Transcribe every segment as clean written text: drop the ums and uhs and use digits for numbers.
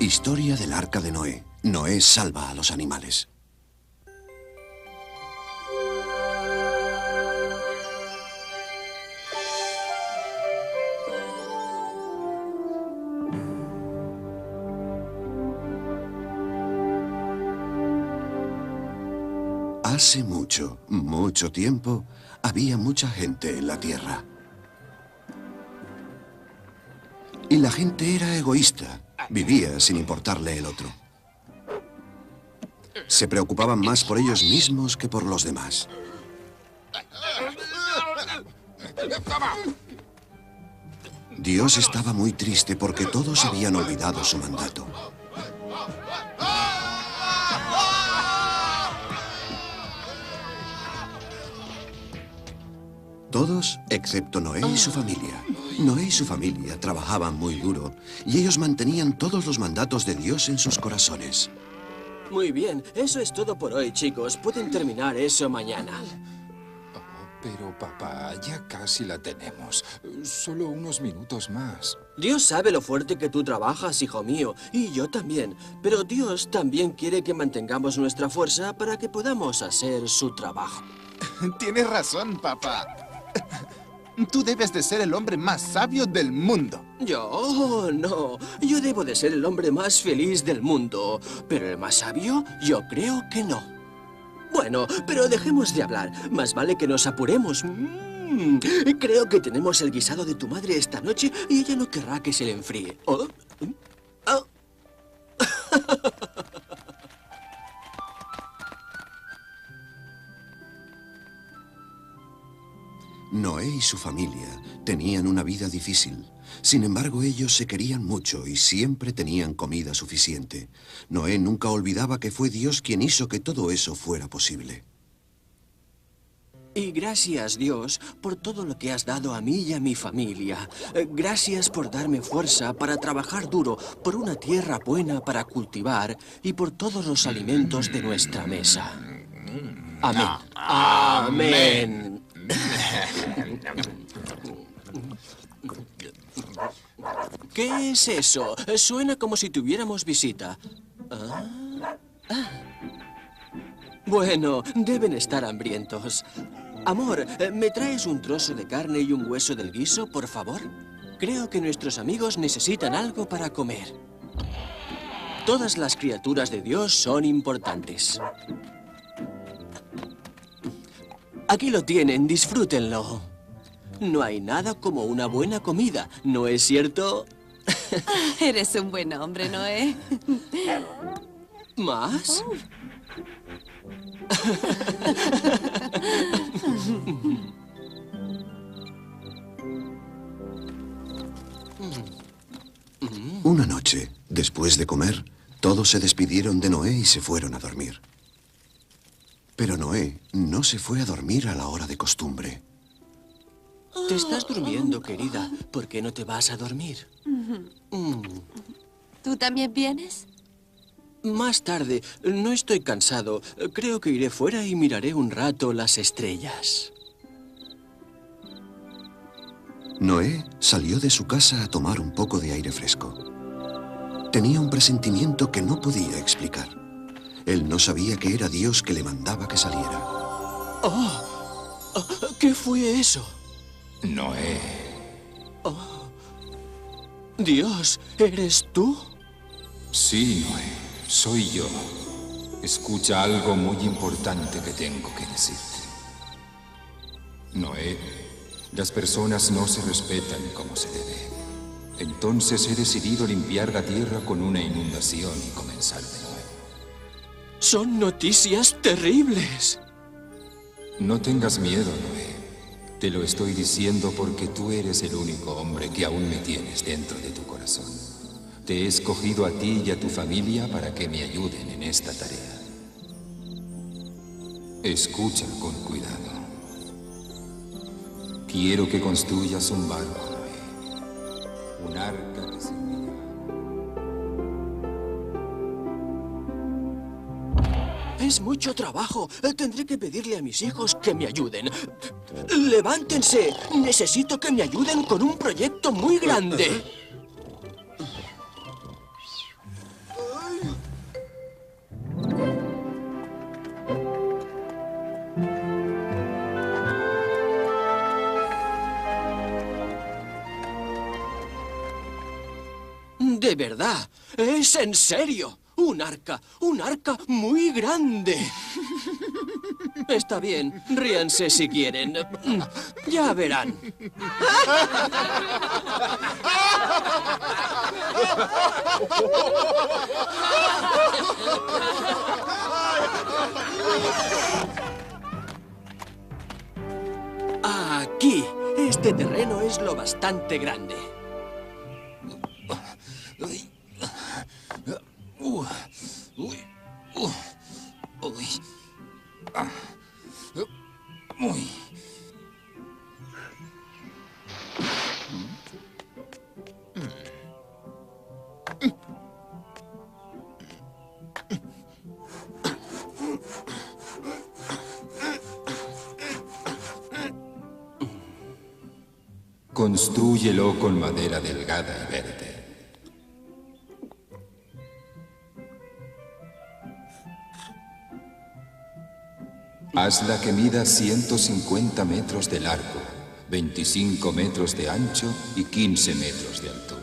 Historia del Arca de Noé. Noé salva a los animales. Hace mucho, mucho tiempo, había mucha gente en la tierra. Y la gente era egoísta. Vivía sin importarle el otro. Se preocupaban más por ellos mismos que por los demás. Dios estaba muy triste porque todos habían olvidado su mandato. Todos, excepto Noé y su familia. Noé y su familia trabajaban muy duro y ellos mantenían todos los mandatos de Dios en sus corazones. Muy bien, eso es todo por hoy, chicos. Pueden terminar eso mañana. Pero, papá, ya casi la tenemos. Solo unos minutos más. Dios sabe lo fuerte que tú trabajas, hijo mío, y yo también. Pero Dios también quiere que mantengamos nuestra fuerza para que podamos hacer su trabajo. Tienes razón, papá. Tú debes de ser el hombre más sabio del mundo. Yo no. Yo debo de ser el hombre más feliz del mundo. Pero el más sabio, yo creo que no. Bueno, pero dejemos de hablar. Más vale que nos apuremos. Creo que tenemos el guisado de tu madre esta noche y ella no querrá que se le enfríe. ¿Oh? ¿Oh? Noé y su familia tenían una vida difícil. Sin embargo, ellos se querían mucho y siempre tenían comida suficiente. Noé nunca olvidaba que fue Dios quien hizo que todo eso fuera posible. Y gracias, Dios, por todo lo que has dado a mí y a mi familia. Gracias por darme fuerza para trabajar duro por una tierra buena para cultivar y por todos los alimentos de nuestra mesa. Amén. Amén. ¿Qué es eso? Suena como si tuviéramos visita. Bueno, deben estar hambrientos. Amor, ¿me traes un trozo de carne y un hueso del guiso, por favor? Creo que nuestros amigos necesitan algo para comer. Todas las criaturas de Dios son importantes. Aquí lo tienen, disfrútenlo. No hay nada como una buena comida, ¿no es cierto? Eres un buen hombre, Noé. ¿Más? Una noche, después de comer, todos se despidieron de Noé y se fueron a dormir. Pero Noé no se fue a dormir a la hora de costumbre. Te estás durmiendo, querida. ¿Por qué no te vas a dormir? ¿Tú también vienes? Más tarde. No estoy cansado. Creo que iré fuera y miraré un rato las estrellas. Noé salió de su casa a tomar un poco de aire fresco. Tenía un presentimiento que no podía explicar. Él no sabía que era Dios que le mandaba que saliera. ¿Qué fue eso? Noé. Dios, ¿eres tú? Sí, Noé, soy yo. Escucha algo muy importante que tengo que decirte. Noé, las personas no se respetan como se debe. Entonces he decidido limpiar la tierra con una inundación y comenzar de nuevo. Son noticias terribles. No tengas miedo, Noé. Te lo estoy diciendo porque tú eres el único hombre que aún me tienes dentro de tu corazón. Te he escogido a ti y a tu familia para que me ayuden en esta tarea. Escucha con cuidado. Quiero que construyas un barco, Noé. Un arca que se... Es mucho trabajo. Tendré que pedirle a mis hijos que me ayuden. ¡Levántense! Necesito que me ayuden con un proyecto muy grande. De verdad, es en serio. Un arca muy grande. Está bien, ríanse si quieren. Ya verán. Aquí, este terreno es lo bastante grande. Constrúyelo con madera delgada y verde. Hazla que mida 150 metros de largo, 25 metros de ancho y 15 metros de altura.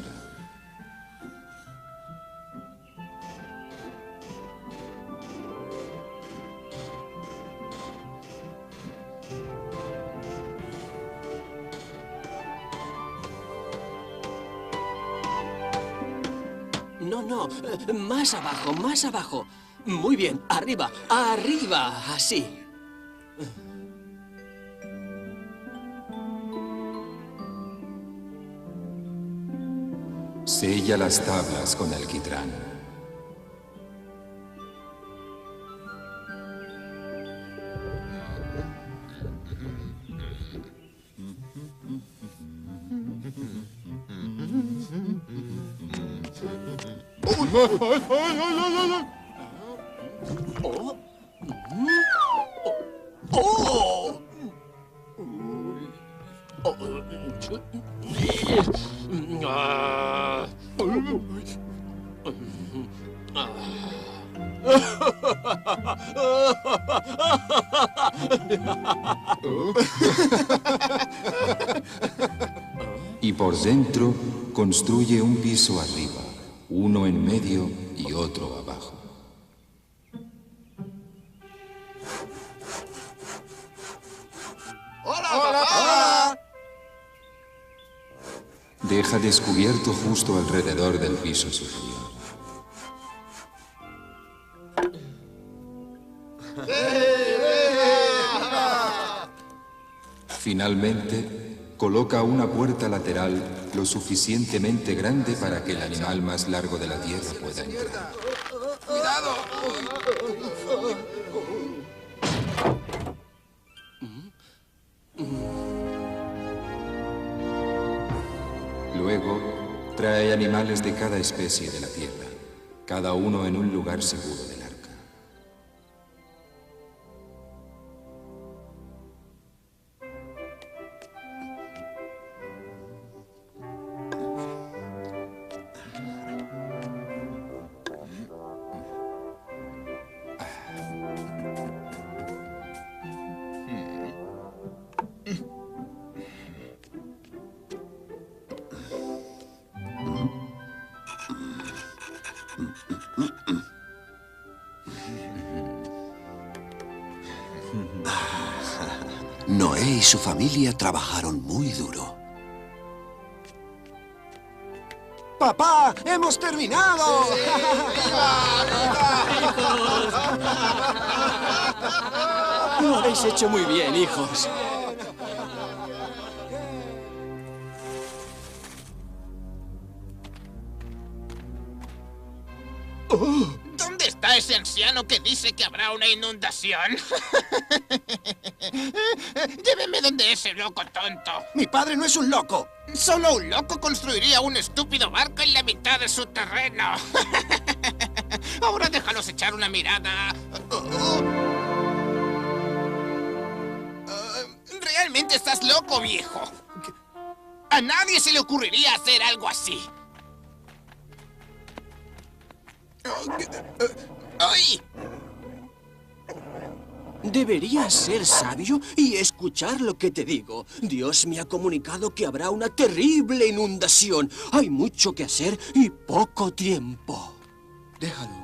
No, más abajo, más abajo. Muy bien, arriba, arriba, así. Sella las tablas con alquitrán. Y por dentro construye un piso arriba, uno en medio y otro abajo. ¡Hola! Deja descubierto justo alrededor del piso superior. Finalmente, coloca una puerta lateral lo suficientemente grande para que el animal más largo de la tierra pueda entrar. Luego, trae animales de cada especie de la tierra, cada uno en un lugar seguro del arca. Noé y su familia trabajaron muy duro. ¡Papá! ¡Hemos terminado! Lo habéis hecho muy bien, hijos. ¿Dónde está ese anciano que dice que habrá una inundación? Lléveme donde ese loco tonto. ¡Mi padre no es un loco! Solo un loco construiría un estúpido barco en la mitad de su terreno. Ahora déjalos echar una mirada. ¿Realmente estás loco, viejo? A nadie se le ocurriría hacer algo así. ¡Ay! Deberías ser sabio y escuchar lo que te digo. Dios me ha comunicado que habrá una terrible inundación. Hay mucho que hacer y poco tiempo. Déjalo.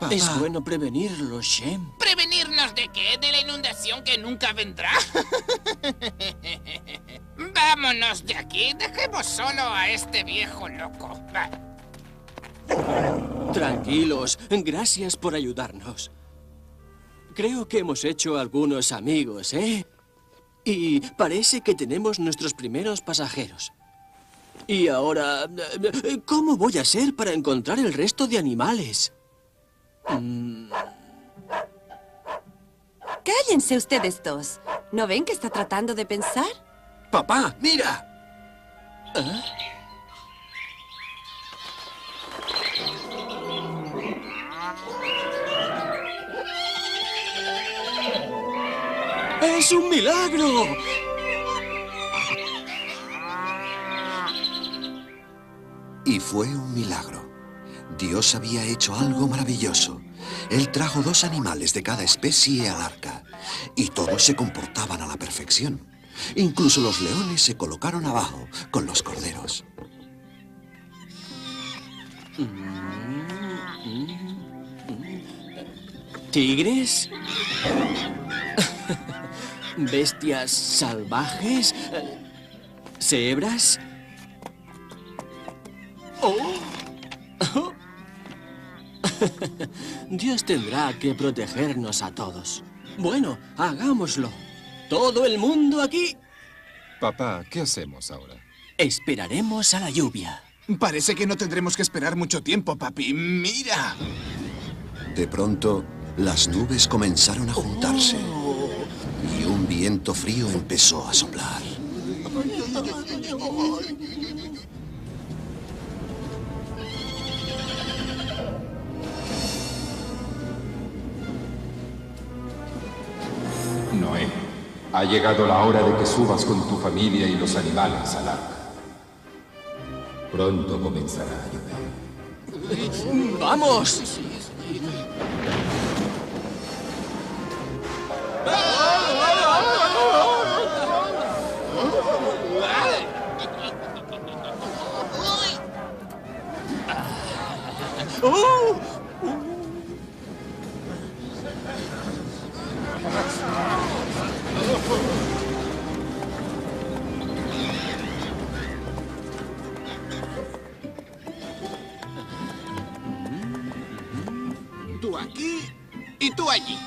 Papá. Es bueno prevenirlo, Shem. ¿Prevenirnos de qué? ¿De la inundación que nunca vendrá? Vámonos de aquí. Dejemos solo a este viejo loco. Va. Tranquilos, gracias por ayudarnos. Creo que hemos hecho algunos amigos, ¿eh? Y parece que tenemos nuestros primeros pasajeros. Y ahora, ¿cómo voy a hacer para encontrar el resto de animales? Cállense ustedes dos. ¿No ven que está tratando de pensar? ¡Papá, mira! ¡Es un milagro! Y fue un milagro. Dios había hecho algo maravilloso. Él trajo 2 animales de cada especie al arca, y todos se comportaban a la perfección. Incluso los leones se colocaron abajo con los corderos. ¿Tigres? ¿Bestias salvajes? ¿Cebras? ¡Oh! Dios tendrá que protegernos a todos. Bueno, hagámoslo. Todo el mundo aquí. Papá, ¿qué hacemos ahora? Esperaremos a la lluvia. Parece que no tendremos que esperar mucho tiempo, papi. ¡Mira! De pronto, las nubes comenzaron a juntarse y un viento frío empezó a soplar. Noé, ha llegado la hora de que subas con tu familia y los animales al arca. Pronto comenzará a llover. ¡Vamos! Tú aquí y tú allí.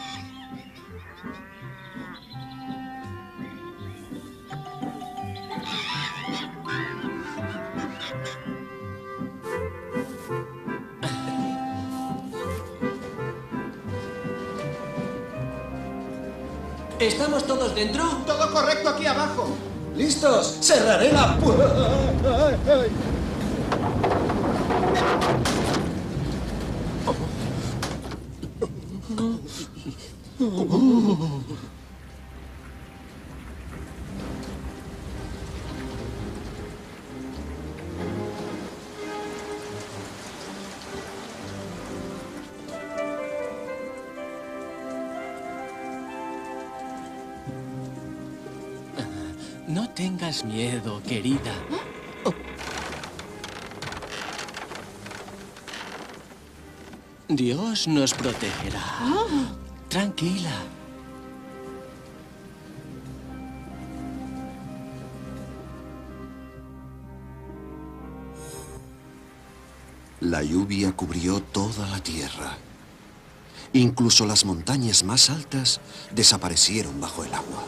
¿Estamos todos dentro? Todo correcto aquí abajo. ¡Listos! ¡Cerraré la puerta! No tengas miedo, querida. Dios nos protegerá. Tranquila. La lluvia cubrió toda la tierra. Incluso las montañas más altas desaparecieron bajo el agua.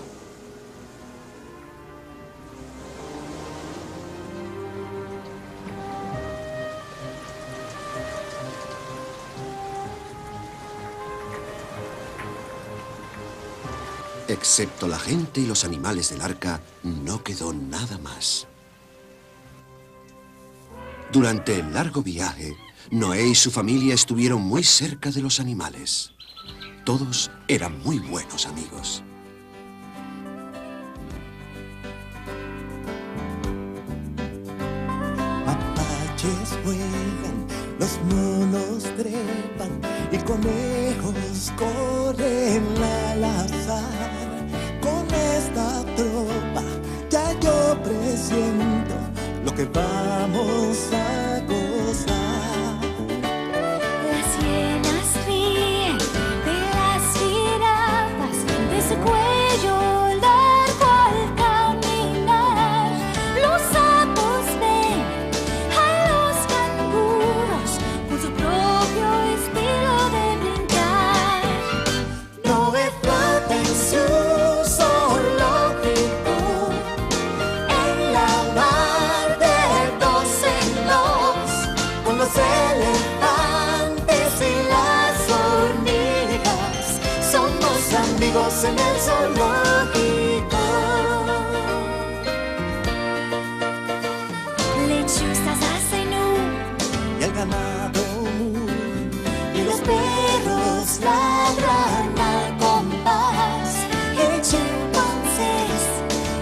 Excepto la gente y los animales del arca, no quedó nada más. Durante el largo viaje, Noé y su familia estuvieron muy cerca de los animales. Todos eran muy buenos amigos. Mapaches vuelan, los monos trepan y conejos corren la al azar. Con esta tropa ya yo presiento lo que vamos a gozar. Las hienas ríen de las jirafas, de su cuello largo al caminar. Los sapos ven a los canguros con su propio estilo de brincar. Noé flota en su zoológico, en la mar de dos en dos, con los elefantes y las hormigas. Somos amigos en el zoológico. Lechuzas hacen Y el ganado y los perros ladran al compás. Y chimpancés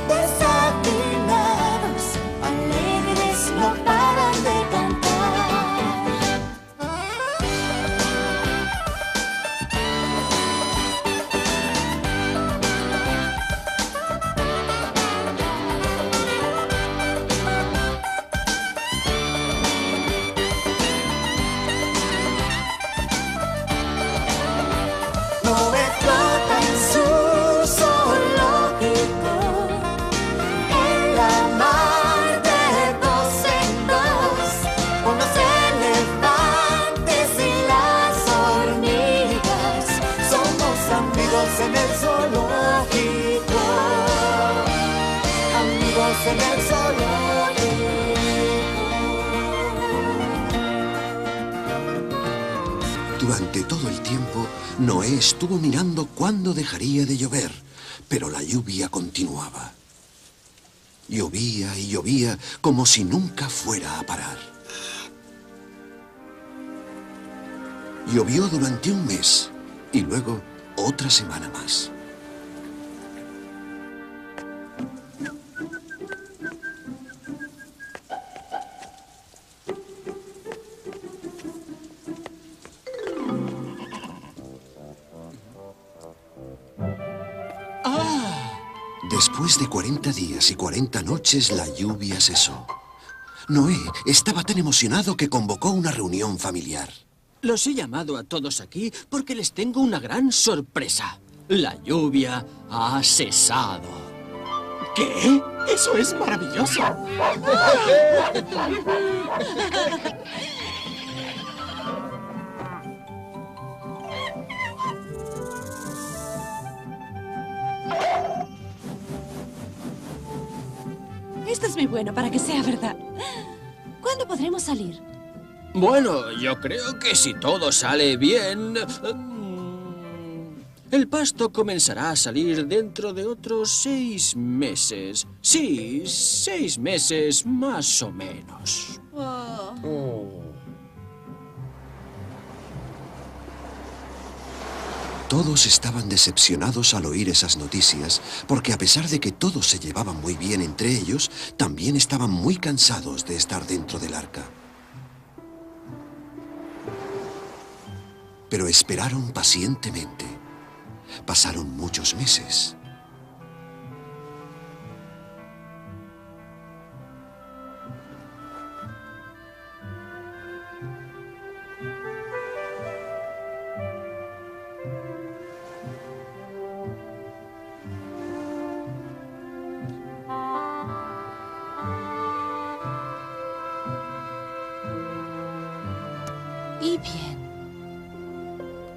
desafinados, alegres, no paran de cantar. Noé flota en su zoológico, en la mar de dos en dos, con los elefantes y las hormigas. Somos amigos en el zoológico, amigos en el zoológico. Durante todo el tiempo, Noé estuvo mirando cuándo dejaría de llover, pero la lluvia continuaba. Llovía y llovía como si nunca fuera a parar. Llovió durante un mes y luego otra semana más. Después de 40 días y 40 noches, la lluvia cesó. Noé estaba tan emocionado que convocó una reunión familiar. Los he llamado a todos aquí porque les tengo una gran sorpresa. La lluvia ha cesado. ¿Qué? Eso es maravilloso. Esto es muy bueno para que sea verdad. ¿Cuándo podremos salir? Bueno, yo creo que si todo sale bien... el pasto comenzará a salir dentro de otros 6 meses. Sí, 6 meses más o menos. Todos estaban decepcionados al oír esas noticias, porque a pesar de que todos se llevaban muy bien entre ellos, también estaban muy cansados de estar dentro del arca. Pero esperaron pacientemente. Pasaron muchos meses. Y bien.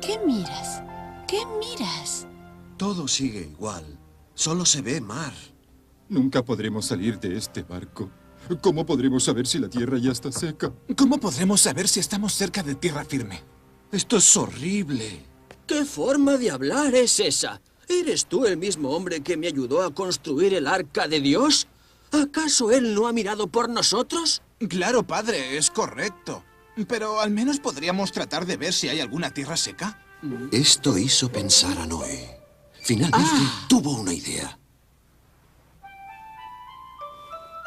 ¿Qué miras? ¿Qué miras? Todo sigue igual. Solo se ve mar. Nunca podremos salir de este barco. ¿Cómo podremos saber si la tierra ya está seca? ¿Cómo podremos saber si estamos cerca de tierra firme? Esto es horrible. ¿Qué forma de hablar es esa? ¿Eres tú el mismo hombre que me ayudó a construir el arca de Dios? ¿Acaso él no ha mirado por nosotros? Claro, padre, es correcto. Pero al menos podríamos tratar de ver si hay alguna tierra seca. Esto hizo pensar a Noé. Finalmente tuvo una idea.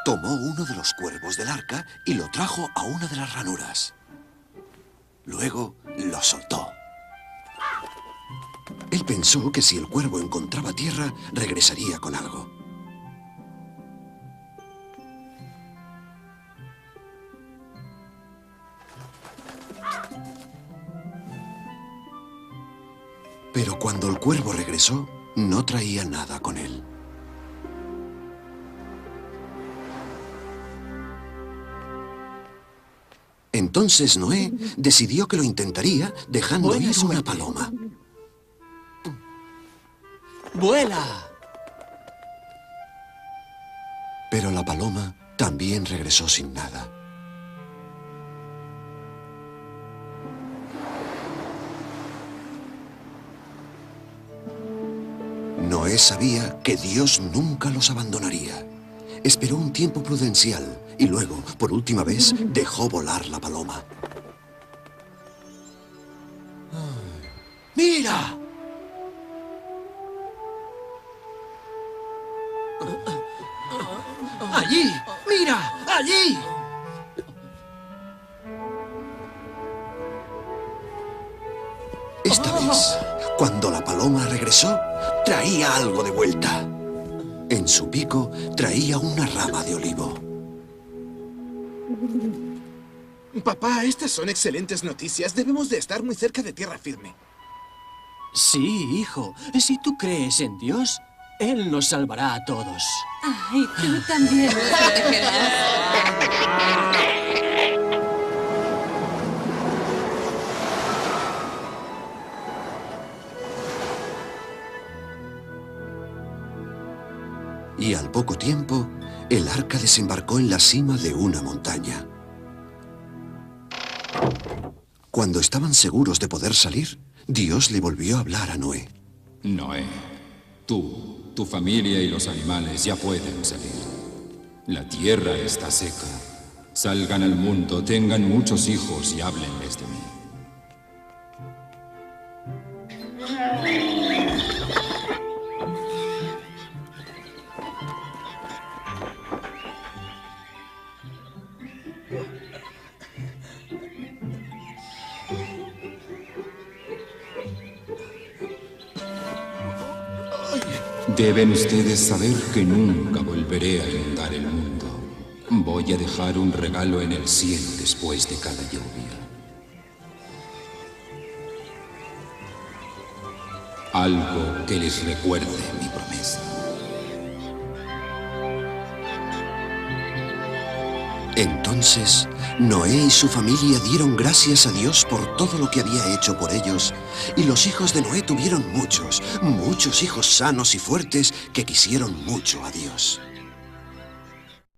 Tomó uno de los cuervos del arca y lo trajo a una de las ranuras. Luego lo soltó. El Él pensó que si el cuervo encontraba tierra, regresaría con algo. Pero cuando el cuervo regresó, no traía nada con él. Entonces Noé decidió que lo intentaría dejando Buena ir una suerte. paloma. ¡Vuela! Pero la paloma también regresó sin nada. Noé sabía que Dios nunca los abandonaría. Esperó un tiempo prudencial y luego, por última vez, dejó volar la paloma. ¡Mira! ¡Allí! ¡Mira! ¡Allí! Esta vez, cuando la paloma regresó, traía algo de vuelta. En su pico traía una rama de olivo. Papá, estas son excelentes noticias. Debemos de estar muy cerca de tierra firme. Sí, hijo. Si tú crees en Dios, Él nos salvará a todos. Ay, tú también nos protegerás. Y al poco tiempo, el arca desembarcó en la cima de una montaña. Cuando estaban seguros de poder salir, Dios le volvió a hablar a Noé. Noé, tú, tu familia y los animales ya pueden salir. La tierra está seca. Salgan al mundo, tengan muchos hijos y háblenles de mí. Deben ustedes saber que nunca volveré a inundar el mundo. Voy a dejar un regalo en el cielo después de cada lluvia. Algo que les recuerde mi promesa. Entonces, Noé y su familia dieron gracias a Dios por todo lo que había hecho por ellos, y los hijos de Noé tuvieron muchos hijos sanos y fuertes que quisieron mucho a Dios.